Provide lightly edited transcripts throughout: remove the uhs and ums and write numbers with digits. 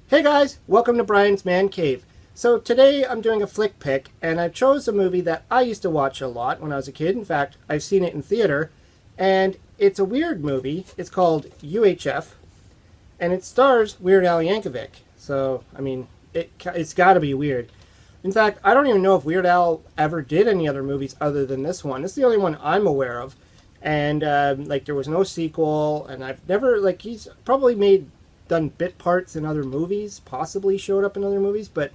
Hey guys, welcome to Brian's Man Cave. So today I'm doing a flick pick, and I chose a movie that I used to watch a lot when I was a kid. In fact, I've seen it in theater, and it's a weird movie. It's called UHF, and it stars Weird Al Yankovic. So, I mean, it's got to be weird. In fact, I don't even know if Weird Al ever did any other movies other than this one. It's the only one I'm aware of. And, like, there was no sequel, and I've never, like, he's probably done bit parts in other movies, possibly showed up in other movies, but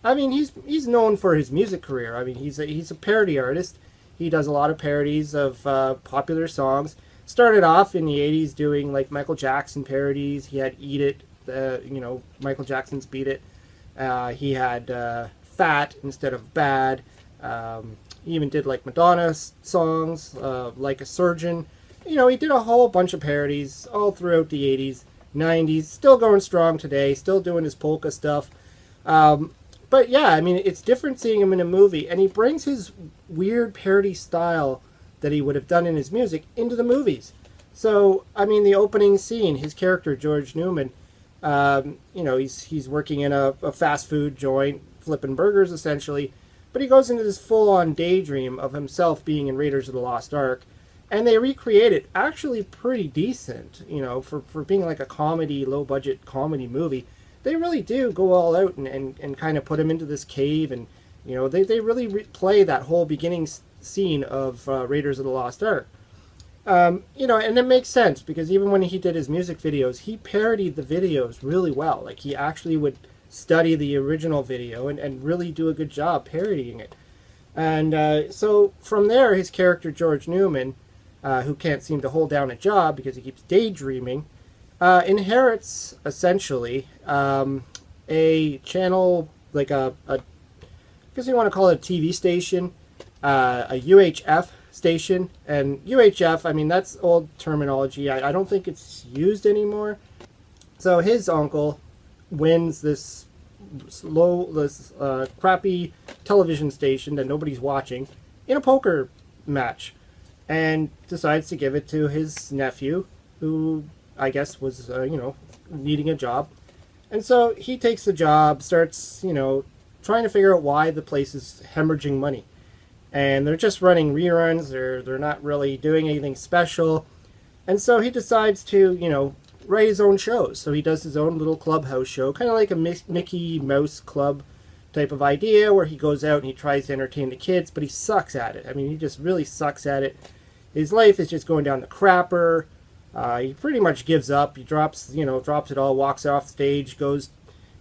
I mean he's known for his music career. I mean he's a parody artist. He does a lot of parodies of popular songs. Started off in the '80s doing like Michael Jackson parodies. He had "Eat It," Michael Jackson's "Beat It." He had "Fat" instead of "Bad." He even did like Madonna songs, like a Surgeon. He did a whole bunch of parodies all throughout the '80s. '90s, still going strong today, still doing his polka stuff. But yeah, I mean, it's different seeing him in a movie, and he brings his weird parody style that he would have done in his music into the movies. I mean, the opening scene, his character, George Newman, he's working in a fast food joint, flipping burgers essentially, but he goes into this full-on daydream of himself being in Raiders of the Lost Ark. And they recreate it actually pretty decent, for being like a comedy, low-budget comedy movie. They really do go all out and kind of put him into this cave. And, they really play that whole beginning scene of Raiders of the Lost Ark. And it makes sense because even when he did his music videos, he parodied the videos really well. Like, he actually would study the original video and really do a good job parodying it. And so from there, his character, George Newman, who can't seem to hold down a job because he keeps daydreaming, inherits essentially a channel, like I guess you want to call it a TV station, a UHF station. And UHF, I mean, that's old terminology. I don't think it's used anymore. So his uncle wins this crappy television station that nobody's watching in a poker match, and decides to give it to his nephew, who I guess was, needing a job. And so he takes the job, starts, trying to figure out why the place is hemorrhaging money. And they're just running reruns, they're not really doing anything special. And so he decides to, write his own shows. So he does his own little clubhouse show, kind of like a Mickey Mouse Club type of idea, where he goes out and he tries to entertain the kids, but he sucks at it. I mean, he just really sucks at it. His life is just going down the crapper. He pretty much gives up. He drops it all, walks off stage, goes,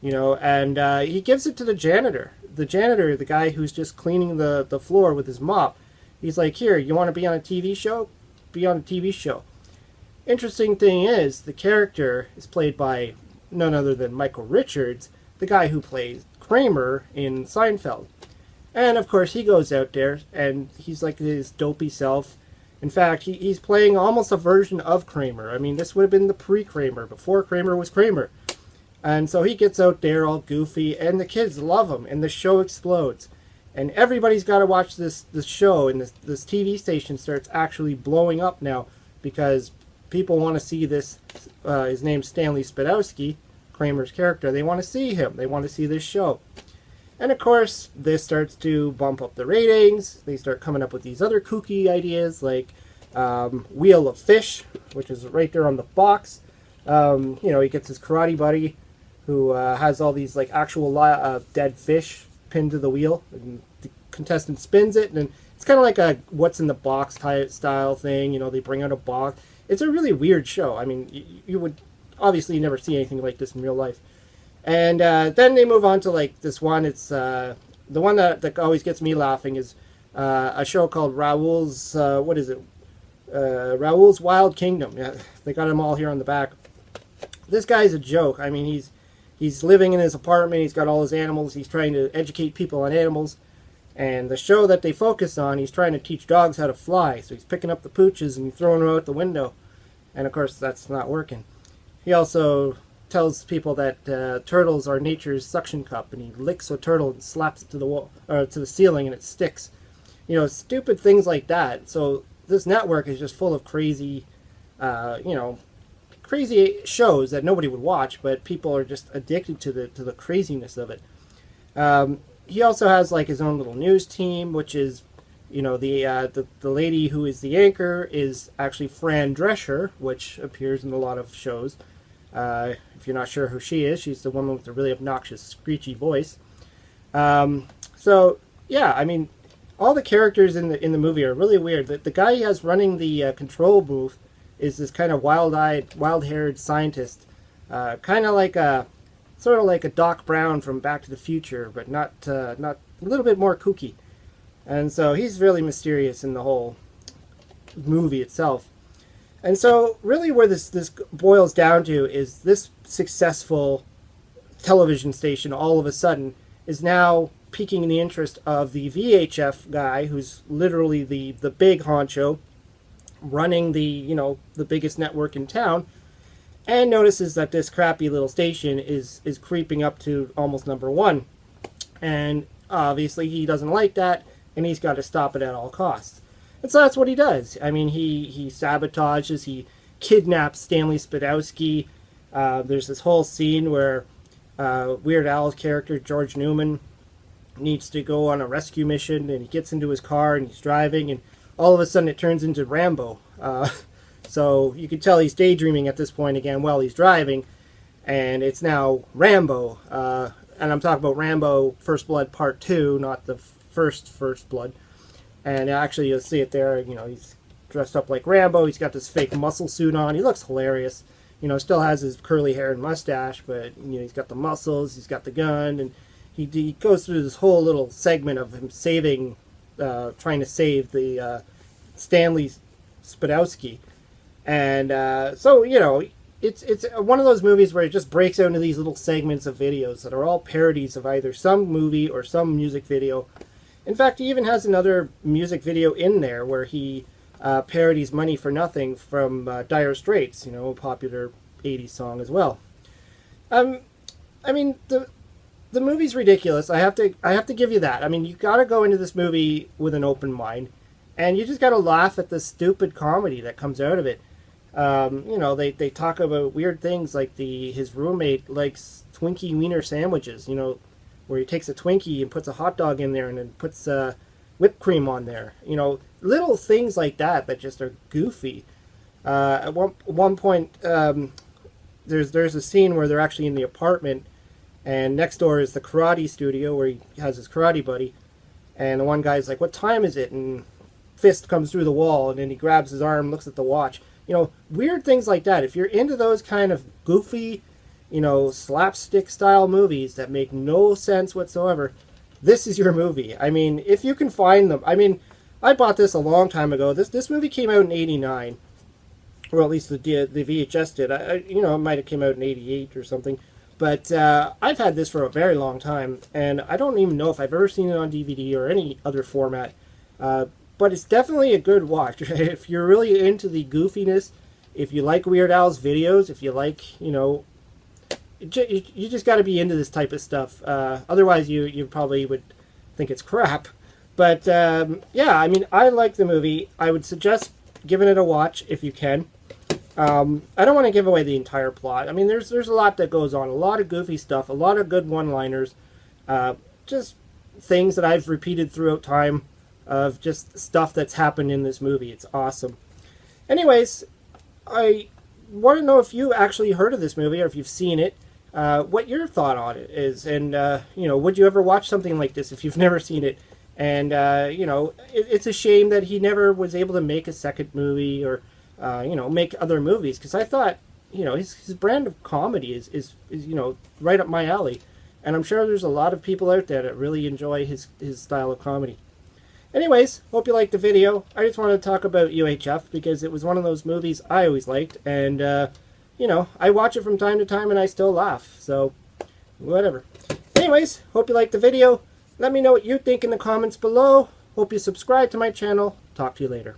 and he gives it to the janitor. The guy who's just cleaning the floor with his mop. He's like, here, you want to be on a TV show? Be on a TV show. Interesting thing is, the character is played by none other than Michael Richards, the guy who plays Kramer in Seinfeld. And of course, he goes out there, and he's like his dopey self. In fact, he's playing almost a version of Kramer. I mean, this would have been the pre-Kramer, before Kramer was Kramer. And so he gets out there all goofy, and the kids love him, and the show explodes. And everybody's got to watch this show, and this TV station starts actually blowing up now, because people want to see this. His name's Stanley Spadowski, Kramer's character. They want to see him. They want to see this show. And of course, this starts to bump up the ratings. They start coming up with these other kooky ideas like Wheel of Fish, which is right there on the box. He gets his karate buddy who has all these like actual dead fish pinned to the wheel. And the contestant spins it, and it's kind of like a what's in the box type style thing. They bring out a box. It's a really weird show. I mean, you would obviously never see anything like this in real life. And then they move on to like this one. It's the one that always gets me laughing is a show called Raoul's Raoul's Wild Kingdom. Yeah, they got them all here on the back. This guy's a joke. I mean, he's living in his apartment. He's got all his animals. He's trying to educate people on animals. And the show that they focus on, he's trying to teach dogs how to fly. So he's picking up the pooches and throwing them out the window. And of course, that's not working. He also tells people that turtles are nature's suction cup, and he licks a turtle and slaps it to the wall or to the ceiling, and it sticks. Stupid things like that. So this network is just full of crazy, crazy shows that nobody would watch, but people are just addicted to the craziness of it. He also has like his own little news team, which is, you know, the lady who is the anchor is actually Fran Drescher, which appears in a lot of shows. If you're not sure who she is, she's the woman with the really obnoxious, screechy voice. So yeah, I mean, all the characters in the movie are really weird. The guy he has running the control booth is this kind of wild-eyed, wild-haired scientist, kind of like sort of like a Doc Brown from Back to the Future, but not a little bit more kooky. And so he's really mysterious in the whole movie itself. And so really where this boils down to is this successful television station all of a sudden is now piquing the interest of the VHF guy, who's literally the big honcho running the biggest network in town, and notices that this crappy little station is creeping up to almost #1. And obviously he doesn't like that, and he's got to stop it at all costs. And so that's what he does. I mean, he sabotages, he kidnaps Stanley Spadowski. There's this whole scene where Weird Al's character, George Newman, needs to go on a rescue mission, and he gets into his car and he's driving, and all of a sudden it turns into Rambo. So you can tell he's daydreaming at this point again while he's driving, and it's now Rambo. And I'm talking about Rambo First Blood Part 2, not the First Blood. And actually you'll see it there, you know, he's dressed up like Rambo, he's got this fake muscle suit on, he looks hilarious. You know, still has his curly hair and mustache, but, you know, he's got the muscles, he's got the gun, and he goes through this whole little segment of him trying to save the Stanley Spadowski. And so, you know, it's one of those movies where it just breaks out into these little segments of videos that are all parodies of either some movie or some music video. In fact, he even has another music video in there where he parodies Money for Nothing from Dire Straits, you know, a popular 80s song as well. I mean, the movie's ridiculous. I have to give you that. I mean, you got to go into this movie with an open mind, and you just got to laugh at the stupid comedy that comes out of it. You know, they talk about weird things like his roommate likes Twinkie wiener sandwiches, you know, where he takes a Twinkie and puts a hot dog in there and then puts whipped cream on there. You know, little things like that just are goofy. At one point, there's a scene where they're actually in the apartment, and next door is the karate studio where he has his karate buddy, and the one guy's like, "What time is it?" And fist comes through the wall, and then he grabs his arm, looks at the watch. You know, weird things like that. If you're into those kind of goofy, you know, slapstick style movies that make no sense whatsoever, this is your movie. I mean, if you can find them. I mean, I bought this a long time ago. This movie came out in '89, or at least the VHS did. You know, it might have came out in '88 or something. But I've had this for a very long time, and I don't even know if I've ever seen it on DVD or any other format. But it's definitely a good watch. If you're really into the goofiness, if you like Weird Al's videos, if you like, you know, you just got to be into this type of stuff. Otherwise, you probably would think it's crap. But yeah, I mean, I like the movie. I would suggest giving it a watch if you can. I don't want to give away the entire plot. I mean, there's a lot that goes on, a lot of goofy stuff, a lot of good one-liners, just things that I've repeated throughout time of just stuff that's happened in this movie. It's awesome. Anyways, I want to know if you actually heard of this movie or if you've seen it, what your thought on it is, and you know, would you ever watch something like this if you've never seen it? And you know, it's a shame that he never was able to make a second movie or you know, make other movies, because I thought, you know, his brand of comedy is you know, right up my alley, and I'm sure there's a lot of people out there that really enjoy his style of comedy. Anyways, hope you liked the video. I just wanted to talk about UHF because it was one of those movies I always liked, and you know, I watch it from time to time and I still laugh, so whatever. Anyways, hope you liked the video. Let me know what you think in the comments below. Hope you subscribe to my channel. Talk to you later.